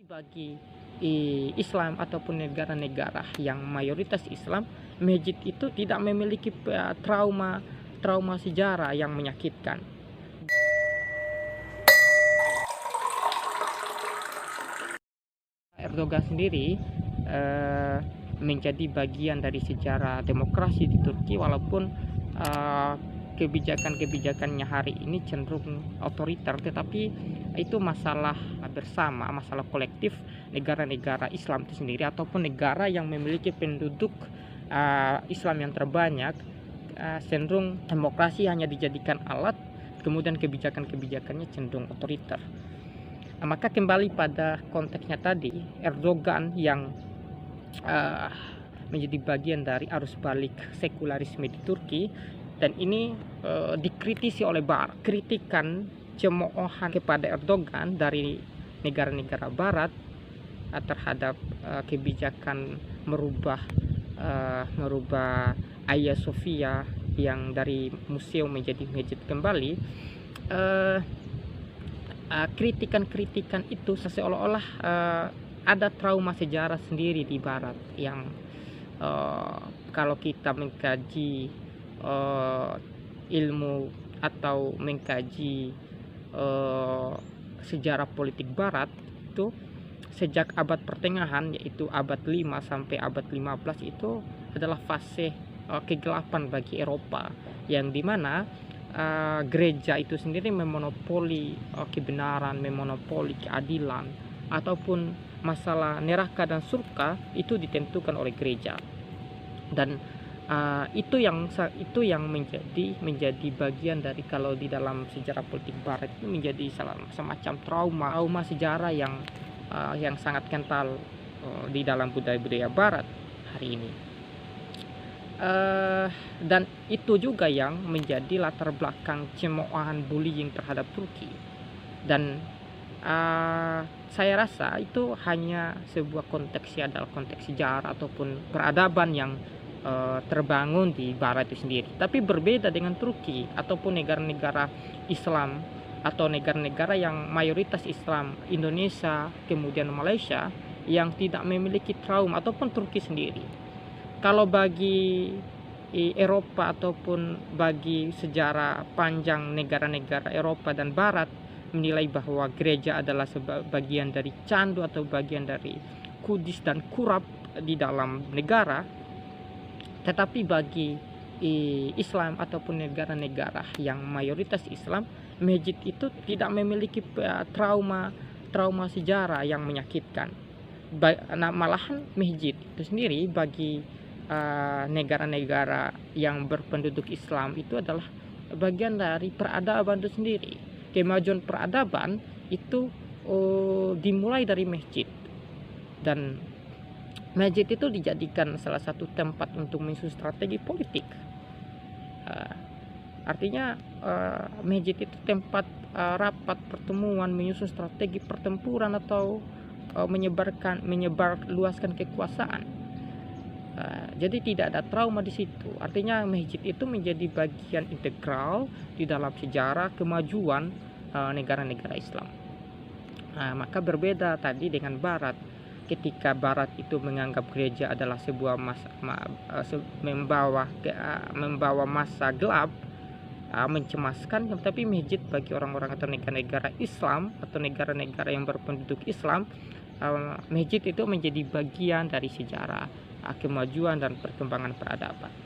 Bagi Islam ataupun negara-negara yang mayoritas Islam, masjid itu tidak memiliki trauma sejarah yang menyakitkan. Erdogan sendiri menjadi bagian dari sejarah demokrasi di Turki, walaupun kebijakan-kebijakannya hari ini cenderung otoriter, tetapi itu masalah bersama, masalah kolektif negara-negara Islam itu sendiri, ataupun negara yang memiliki penduduk Islam yang terbanyak. Cenderung demokrasi hanya dijadikan alat, kemudian kebijakan-kebijakannya cenderung otoriter. Maka kembali pada konteksnya tadi, Erdogan yang menjadi bagian dari arus balik sekularisme di Turki, dan ini dikritisi oleh Barat. Kritikan cemoohan kepada Erdogan dari negara-negara Barat terhadap kebijakan merubah Hagia Sophia yang dari museum menjadi masjid kembali. Kritikan-kritikan itu seolah-olah ada trauma sejarah sendiri di Barat yang kalau kita mengkaji ilmu atau mengkaji sejarah politik Barat itu sejak abad pertengahan, yaitu abad 5 sampai abad 15, itu adalah fase kegelapan bagi Eropa, yang dimana gereja itu sendiri memonopoli kebenaran, memonopoli keadilan, ataupun masalah neraka dan surga itu ditentukan oleh gereja. Dan itu yang menjadi bagian dari, kalau di dalam sejarah politik Barat itu menjadi semacam trauma sejarah yang sangat kental di dalam budaya-budaya Barat hari ini. Dan itu juga yang menjadi latar belakang cemoohan bullying terhadap Turki. Dan saya rasa itu hanya sebuah konteksnya adalah konteks sejarah ataupun peradaban yang terbangun di Barat itu sendiri. Tapi berbeda dengan Turki ataupun negara-negara Islam atau negara-negara yang mayoritas Islam, Indonesia, kemudian Malaysia, yang tidak memiliki trauma, ataupun Turki sendiri. Kalau bagi Eropa ataupun bagi sejarah panjang negara-negara Eropa dan Barat menilai bahwa gereja adalah bagian dari candu atau bagian dari kudis dan kurab di dalam negara, tetapi bagi Islam ataupun negara-negara yang mayoritas Islam, masjid itu tidak memiliki trauma sejarah yang menyakitkan. Malahan masjid itu sendiri bagi negara-negara yang berpenduduk Islam itu adalah bagian dari peradaban itu sendiri. Kemajuan peradaban itu dimulai dari masjid, dan masjid itu dijadikan salah satu tempat untuk menyusun strategi politik. Artinya masjid itu tempat rapat, pertemuan, menyusun strategi pertempuran atau menyebarluaskan kekuasaan. Jadi tidak ada trauma di situ. Artinya masjid itu menjadi bagian integral di dalam sejarah kemajuan negara-negara Islam. Maka berbeda tadi dengan Barat. Ketika Barat itu menganggap gereja adalah sebuah membawa masa gelap, mencemaskan, tapi masjid bagi orang-orang atau negara-negara Islam atau negara-negara yang berpenduduk Islam, masjid itu menjadi bagian dari sejarah kemajuan dan perkembangan peradaban.